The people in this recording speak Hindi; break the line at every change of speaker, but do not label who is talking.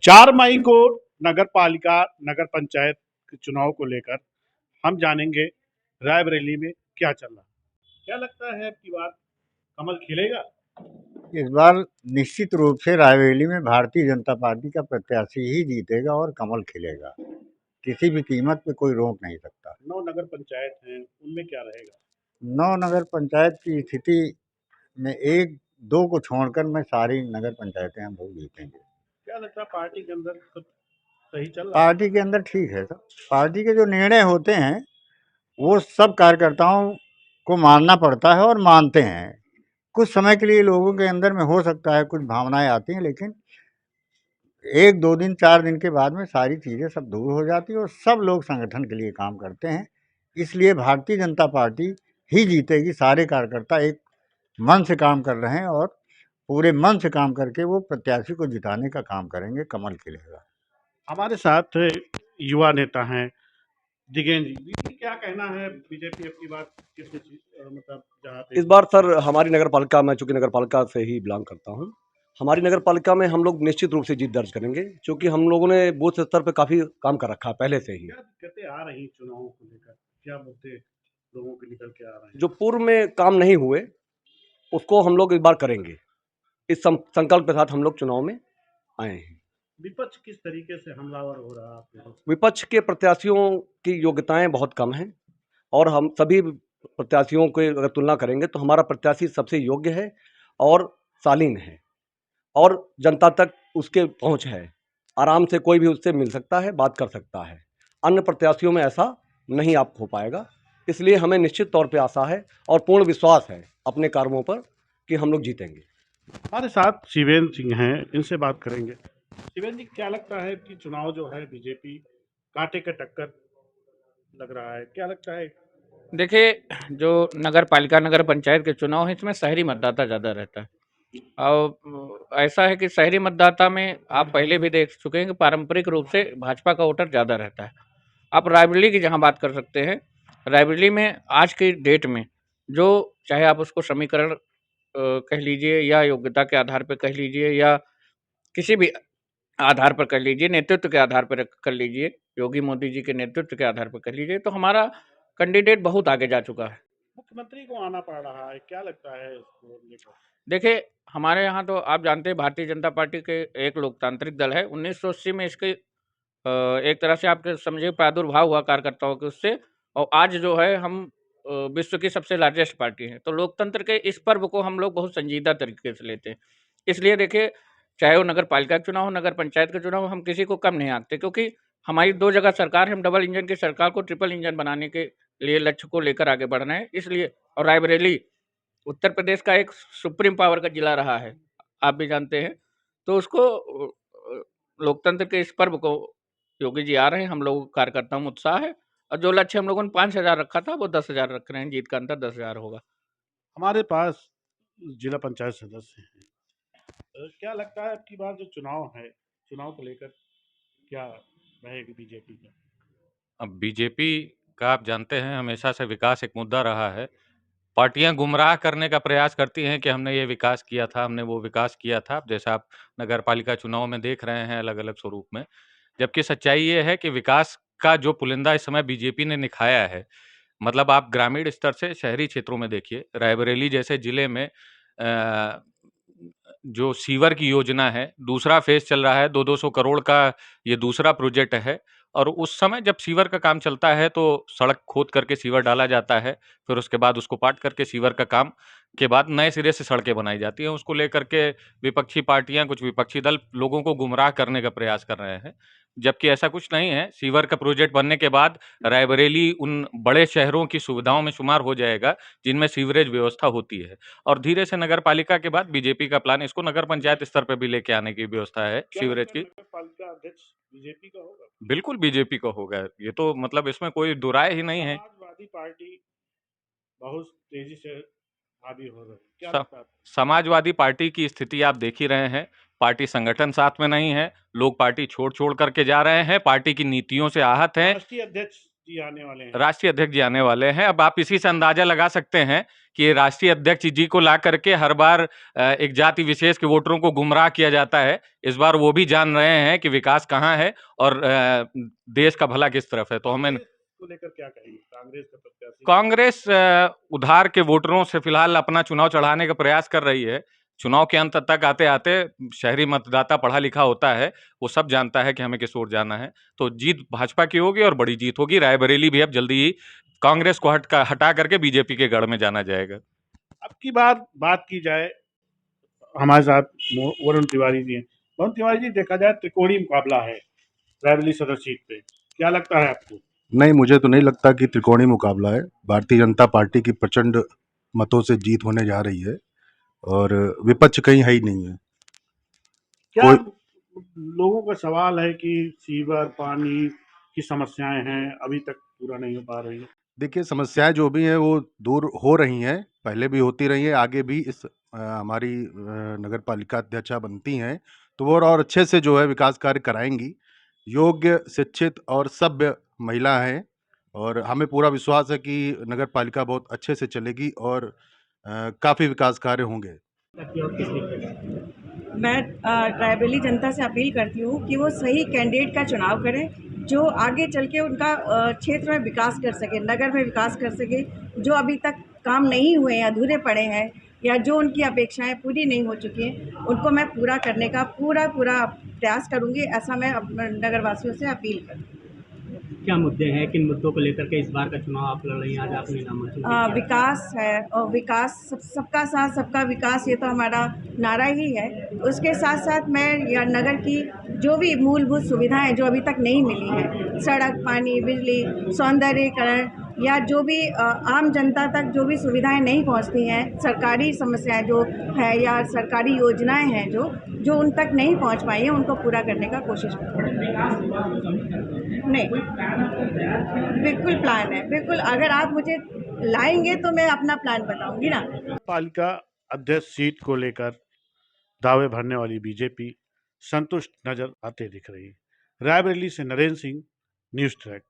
4 मई को नगर पालिका नगर पंचायत के चुनाव को लेकर हम जानेंगे रायबरेली में क्या चल रहा है। क्या लगता है आपकी बात कमल खिलेगा?
इस बार निश्चित रूप से रायबरेली में भारतीय जनता पार्टी का प्रत्याशी ही जीतेगा और कमल खिलेगा। किसी भी कीमत पे कोई रोक नहीं सकता।
9 नगर पंचायत हैं, उनमें क्या रहेगा?
9 नगर पंचायत की स्थिति में 1-2 को छोड़कर मैं सारी नगर पंचायतें हम लोग जीतेंगे।
क्या लगता है पार्टी के अंदर सब सही चल रहा है?
पार्टी के अंदर ठीक है सब। पार्टी के जो निर्णय होते हैं वो सब कार्यकर्ताओं को मानना पड़ता है और मानते हैं। कुछ समय के लिए लोगों के अंदर में हो सकता है कुछ भावनाएं आती हैं, लेकिन 1-2 दिन 4 दिन के बाद में सारी चीज़ें सब दूर हो जाती हैं और सब लोग संगठन के लिए काम करते हैं। इसलिए भारतीय जनता पार्टी ही जीतेगी। सारे कार्यकर्ता एक मन से काम कर रहे हैं और पूरे मन से काम करके वो प्रत्याशी को जिताने का काम करेंगे, कमल खिलेगा।
हमारे साथ युवा नेता हैं दिगेंद्र जी, क्या कहना है? बीजेपी अपनी बात मतलब जहाँ पे
इस बार सर हमारी नगर पालिका, मैं चूंकि नगर पालिका से ही बिलोंग करता हूँ, हमारी नगर पालिका में हम लोग निश्चित रूप से जीत दर्ज करेंगे, क्योंकि हम लोगों ने बूथ स्तर पे काफी काम कर रखा है पहले से ही।
क्या दिक्कतें आ रही चुनावों को लेकर? क्या मुद्दे लोगों के निकल के आ रहे हैं?
जो पूर्व में काम नहीं हुए उसको हम लोग इस बार करेंगे। इस संकल्प के साथ हम लोग चुनाव में आए हैं।
विपक्ष किस तरीके से हमलावर हो रहा है आपके पास?
विपक्ष के प्रत्याशियों की योग्यताएं बहुत कम हैं और हम सभी प्रत्याशियों की अगर तुलना करेंगे तो हमारा प्रत्याशी सबसे योग्य है और शालीन है और जनता तक उसके पहुंच है। आराम से कोई भी उससे मिल सकता है, बात कर सकता है। अन्य प्रत्याशियों में ऐसा नहीं आप हो पाएगा। इसलिए हमें निश्चित तौर पे आशा है और पूर्ण विश्वास है अपने कार्यों पर कि हम लोग जीतेंगे।
हमारे साथ शिवेंद्र सिंह हैं, इनसे बात करेंगे। शिवेंद्र जी, क्या लगता है कि चुनाव जो है बीजेपी कांटे का टक्कर लग रहा है, क्या लगता है?
देखिए, जो नगर पालिका नगर पंचायत के चुनाव हैं इसमें शहरी मतदाता ज़्यादा रहता है और ऐसा है कि शहरी मतदाता में आप पहले भी देख चुके हैं कि पारंपरिक रूप से भाजपा का वोटर ज़्यादा रहता है। आप रायबरेली की जहाँ बात कर सकते हैं, रायबरेली में आज की डेट में जो चाहे आप उसको समीकरण कह लीजिए या योग्यता के आधार पर कह लीजिए या किसी भी आधार पर कर लीजिए, नेतृत्व के आधार पर कर लीजिए, योगी मोदी जी के नेतृत्व के आधार पर कर लीजिए, तो हमारा कैंडिडेट बहुत आगे जा चुका है।
मुख्यमंत्री को आना पड़ रहा है, क्या लगता है इसको लेकर?
देखिए, हमारे यहाँ तो आप जानते हैं भारतीय जनता पार्टी के एक लोकतांत्रिक दल है। 1980 में इसके एक तरह से आप समझिए प्रादुर्भाव हुआ कार्यकर्ताओं के उससे, और आज जो है हम विश्व की सबसे लार्जेस्ट पार्टी हैं। तो लोकतंत्र के इस पर्व को हम लोग बहुत संजीदा तरीके से लेते हैं। इसलिए देखिए, चाहे वो नगर पालिका का चुनाव हो, नगर पंचायत का चुनाव हो, हम किसी को कम नहीं आंकते, क्योंकि हमारी 2 जगह सरकार है। हम डबल इंजन की सरकार को ट्रिपल इंजन बनाने के लिए लक्ष्य को लेकर आगे बढ़ रहे हैं। इसलिए और रायबरेली उत्तर प्रदेश का एक सुप्रीम पावर का जिला रहा है, आप भी जानते हैं। तो उसको लोकतंत्र के इस पर्व को योगी जी आ रहे हैं, हम लोगों कार्यकर्ताओं में उत्साह है और जो लक्ष्य हम लोगों ने 5,000 रखा था वो 10,000 रख रहे हैं। जीत का अंतर 10,000 होगा।
हमारे पास जिला पंचायत सदस्य हैं। क्या लगता है आपकी बार जो चुनाव है, चुनाव को लेकर क्या रहेगी बीजेपी का?
अब बीजेपी का आप जानते हैं हमेशा से विकास एक मुद्दा रहा है। पार्टियां गुमराह करने का प्रयास करती हैं कि हमने ये विकास किया था, हमने वो विकास किया था। जैसा आप नगर पालिका चुनाव में देख रहे हैं अलग-अलग स्वरूप में। जबकि सच्चाई ये है कि विकास का जो पुलिंदा इस समय बीजेपी ने निखाया है, मतलब आप ग्रामीण स्तर से शहरी क्षेत्रों में देखिए, रायबरेली जैसे जिले में जो सीवर की योजना है, दूसरा फेज़ चल रहा है, 2-200 करोड़ का ये दूसरा प्रोजेक्ट है और उस समय जब सीवर का काम चलता है, तो सड़क खोद करके सीवर डाला जाता है, फिर उसके बाद उसको पाट करके सीवर का काम के बाद नए सिरे से सड़कें बनाई जाती हैं। उसको लेकर के विपक्षी पार्टियाँ, कुछ विपक्षी दल लोगों को गुमराह करने का प्रयास कर रहे हैं, जबकि ऐसा कुछ नहीं है। सीवर का प्रोजेक्ट बनने के बाद रायबरेली उन बड़े शहरों की सुविधाओं में शुमार हो जाएगा, जिनमें सीवरेज व्यवस्था होती है और धीरे से नगर पालिका के बाद बीजेपी का प्लान इसको नगर पंचायत स्तर पे भी लेके आने की व्यवस्था है
क्या
सीवरेज
लगता है
की।
नगर पालिका अध्यक्ष बीजेपी का होगा?
बिल्कुल बीजेपी का होगा, ये तो मतलब इसमें कोई दो राय ही नहीं है।
समाजवादी पार्टी बहुत तेजी से हावी हो रही है, क्या
स
लगता है?
समाजवादी पार्टी की स्थिति आप देख ही रहे हैं, पार्टी संगठन साथ में नहीं है, लोग पार्टी छोड़-छोड़ करके जा रहे हैं, पार्टी की नीतियों से आहत हैं।
राष्ट्रीय अध्यक्ष जी आने वाले हैं।
राष्ट्रीय अध्यक्ष जी आने वाले हैं। अब आप इसी से अंदाजा लगा सकते हैं कि राष्ट्रीय अध्यक्ष जी को ला करके हर बार एक जाति विशेष के वोटरों को गुमराह किया जाता है। इस बार वो भी जान रहे हैं कि विकास कहाँ है और देश का भला किस तरफ है। तो हमें
कांग्रेस को लेकर क्या कहेंगे? कांग्रेस का प्रत्याशी
कांग्रेस उधार के वोटरों से फिलहाल अपना चुनाव चढ़ाने का प्रयास कर रही है। चुनाव के अंत तक आते-आते शहरी मतदाता पढ़ा लिखा होता है, वो सब जानता है कि हमें किस ओर जाना है। तो जीत भाजपा की होगी और बड़ी जीत होगी। रायबरेली भी अब जल्दी ही कांग्रेस को हटा करके बीजेपी के गढ़ में जाना जाएगा।
अब की बात की जाए, हमारे साथ वरुण तिवारी जी हैं। वरुण तिवारी जी, देखा जाए त्रिकोणीय मुकाबला है रायबरेली सदर सीट पे, क्या लगता है आपको?
नहीं, मुझे तो नहीं लगता कि त्रिकोणीय मुकाबला है। भारतीय जनता पार्टी की प्रचंड मतों से जीत होने जा रही है और विपक्ष कहीं है ही नहीं है।
क्या लोगों का सवाल है कि सीवर, पानी की समस्याएं हैं, अभी तक पूरा नहीं हो पा रही है?
देखिए, समस्याएं जो भी हैं वो दूर हो रही हैं, पहले भी होती रही हैं, आगे भी इस हमारी नगर पालिका अध्यक्षा बनती हैं तो वो और अच्छे से जो है विकास कार्य कराएंगी। योग्य, शिक्षित और सभ्य महिला हैं और हमें पूरा विश्वास है कि नगर पालिका बहुत अच्छे से चलेगी और काफ़ी विकास कार्य होंगे।
मैं रायबरेली जनता से अपील करती हूँ कि वो सही कैंडिडेट का चुनाव करें, जो आगे चल के उनका क्षेत्र में विकास कर सके, नगर में विकास कर सके। जो अभी तक काम नहीं हुए हैं, अधूरे पड़े हैं या जो उनकी अपेक्षाएं पूरी नहीं हो चुकी हैं, उनको मैं पूरा करने का पूरा प्रयास करूँगी। ऐसा मैं नगरवासियों से अपील करती हूँ।
क्या मुद्दे हैं, किन मुद्दों को लेकर के इस बार का चुनाव आप लड़ रही हैं? आज आपने नामांकन किया है।
विकास है और विकास सबका साथ सबका विकास, ये तो हमारा नारा ही है। उसके साथ साथ मैं या नगर की जो भी मूलभूत सुविधाएं जो अभी तक नहीं मिली हैं, सड़क, पानी, बिजली, सौंदर्यीकरण या जो भी आम जनता तक जो भी सुविधाएं नहीं पहुंचती हैं, सरकारी समस्याएं जो है या सरकारी योजनाएं हैं जो उन तक नहीं पहुंच पाई हैं, उनको पूरा करने का कोशिश करूँगी। नहीं, बिल्कुल प्लान है, बिल्कुल। अगर आप मुझे लाएंगे तो मैं अपना प्लान बताऊंगी ना।
पालिका अध्यक्ष सीट को लेकर दावे भरने वाली बीजेपी संतुष्ट नजर आते दिख रही है। रायबरेली से नरेंद्र सिंह, न्यूज़ ट्रैक।